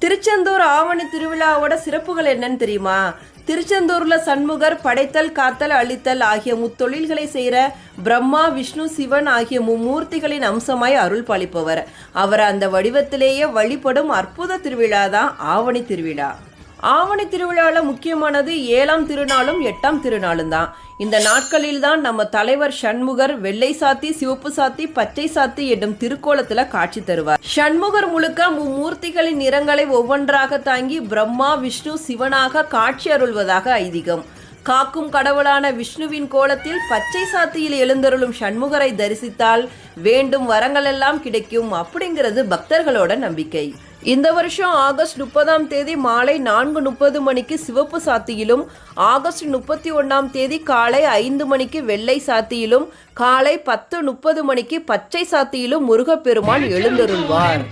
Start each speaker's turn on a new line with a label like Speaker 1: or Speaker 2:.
Speaker 1: திருச்செந்தூர் ஆவணி திருவிழாவோட சிறப்புகள் என்னன்னு தெரியுமா? திருச்செந்தூர்ல சண்முகர் படைத்தல், காத்தல், அழித்தல் ஆகிய முத்தொழில்களை செய்கிற பிரம்மா, விஷ்ணு, சிவன் ஆகிய மும்மூர்த்திகளின் அம்சமாய் அருள் பாலிப்பவர். அவர் அந்த வடிவத்திலேயே வழிபடும் அற்புத திருவிழா தான் ஆவணி திருவிழா. ஆவணி திருவிழாவில் முக்கியமானது 7ஆம் திருநாளும் 8ஆம் திருநாளும் தான். இந்த நாட்களில் தான் நம்ம தலைவர் சண்முகர் வெள்ளை சாத்தி, சிவப்பு சாத்தி, பச்சை சாத்தி என்னும் திருக்கோலத்துல காட்சி தருவார். சண்முகர் முழுக்க மும்மூர்த்திகளின் நிறங்களை ஒவ்வொன்றாக தாங்கி பிரம்மா, விஷ்ணு, சிவனாக காட்சி அருள்வதாக ஐதீகம். காக்கும் கடவுளான விஷ்ணுவின் கோலத்தில் பச்சை சாத்தியில் எழுந்தருளும் சண்முகரை தரிசித்தால் வேண்டும் வரங்கள் எல்லாம் கிடைக்கும் அப்படிங்கிறது பக்தர்களோட நம்பிக்கை. இந்த வருஷம் ஆகஸ்ட் 30ஆம் தேதி மாலை 4:30 மணிக்கு சிவப்பு சாத்தியிலும், ஆகஸ்ட் 31ஆம் தேதி காலை 5 மணிக்கு வெள்ளை சாத்தியிலும், காலை 10:30 மணிக்கு பச்சை சாத்தியிலும் முருகப்பெருமான் எழுந்தருள்வார்.